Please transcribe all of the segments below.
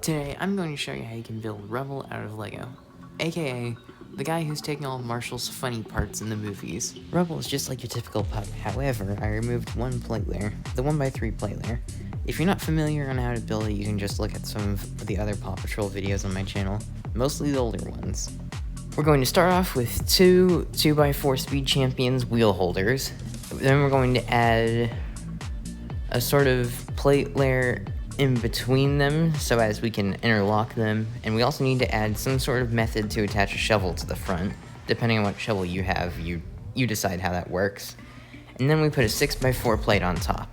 Today, I'm going to show you how you can build Rubble out of Lego, aka the guy who's taking all of Marshall's funny parts in the movies. Rubble is just like your typical pup, however, I removed one plate layer, the 1x3 plate layer. If you're not familiar on how to build it, you can just look at some of the other Paw Patrol videos on my channel, mostly the older ones. We're going to start off with two 2x4 Speed Champions wheel holders. Then we're going to add a sort of plate layer in between them so as we can interlock them, and we also need to add some sort of method to attach a shovel to the front. Depending on what shovel you have, you decide how that works. And then we put a 6x4 plate on top.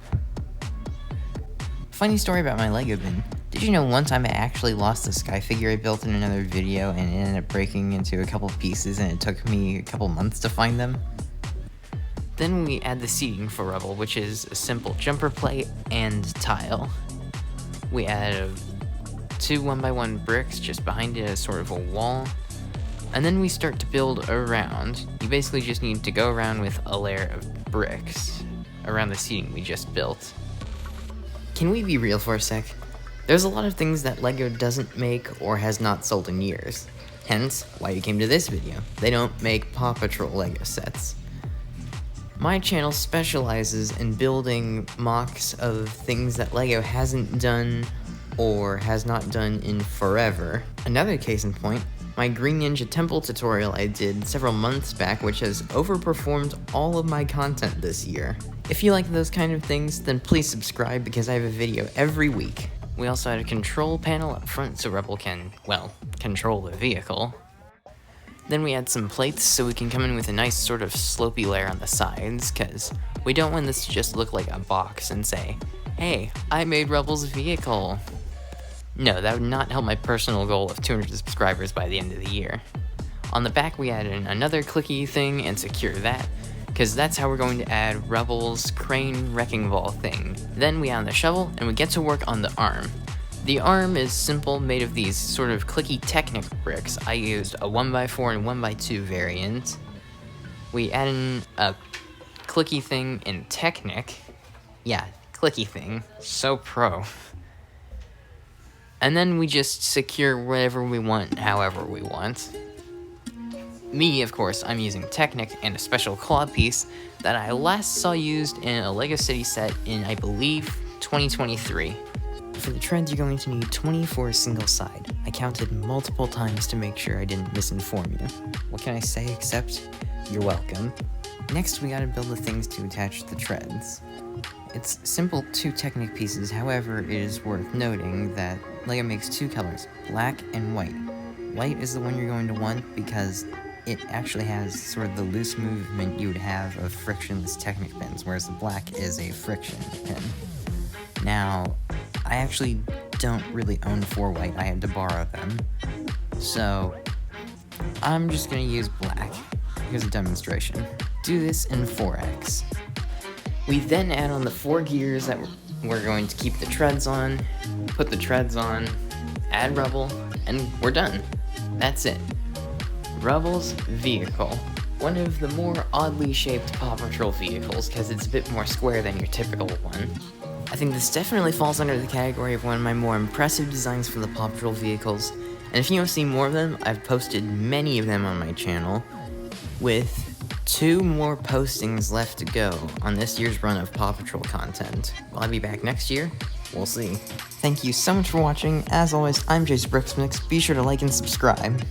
Funny story about my Lego bin. Did you know one time I actually lost a sky figure I built in another video and it ended up breaking into a couple pieces and it took me a couple months to find them? Then we add the seating for Rubble, which is a simple jumper plate and tile. We add two 1x1 bricks just behind it as sort of a wall. And then we start to build around. You basically just need to go around with a layer of bricks around the seating we just built. Can we be real for a sec? There's a lot of things that Lego doesn't make or has not sold in years. Hence, why you came to this video. They don't make Paw Patrol Lego sets. My channel specializes in building mocks of things that Lego hasn't done or has not done in forever. Another case in point, my Green Ninja Temple tutorial I did several months back, which has overperformed all of my content this year. If you like those kind of things, then please subscribe because I have a video every week. We also had a control panel up front so Rubble can, well, control the vehicle. Then we add some plates so we can come in with a nice sort of slopey layer on the sides, because we don't want this to just look like a box and say, hey, I made Rubble's vehicle. No, that would not help my personal goal of 200 subscribers by the end of the year. On the back we add in another clicky thing and secure that, because that's how we're going to add Rubble's crane wrecking ball thing. Then we add the shovel and we get to work on the arm. The arm is simple, made of these sort of clicky Technic bricks. I used a 1x4 and 1x2 variant. We add in a clicky thing in Technic. Yeah, clicky thing. So pro. And then we just secure whatever we want, however we want. Me, of course, I'm using Technic and a special claw piece that I last saw used in a LEGO City set in, I believe, 2023. For the treads, you're going to need 20 for a single side. I counted multiple times to make sure I didn't misinform you. What can I say except, you're welcome. Next, we gotta build the things to attach the treads. It's simple 2 Technic pieces, however, it is worth noting that LEGO makes 2 colors, black and white. White is the one you're going to want because it actually has sort of the loose movement you would have of frictionless Technic pins, whereas the black is a friction pin. Now, I actually don't really own 4 white, I had to borrow them. So, I'm just gonna use black. Here's a demonstration. Do this in 4x. We then add on the 4 gears that we're going to keep the treads on, put the treads on, add Rubble, and we're done. That's it. Rubble's vehicle. One of the more oddly shaped Paw Patrol vehicles, because it's a bit more square than your typical one. I think this definitely falls under the category of one of my more impressive designs for the Paw Patrol vehicles, and if you want to see more of them, I've posted many of them on my channel, with 2 more postings left to go on this year's run of Paw Patrol content. Will I be back next year? We'll see. Thank you so much for watching. As always, I'm Jace Brooksmix. Be sure to like and subscribe.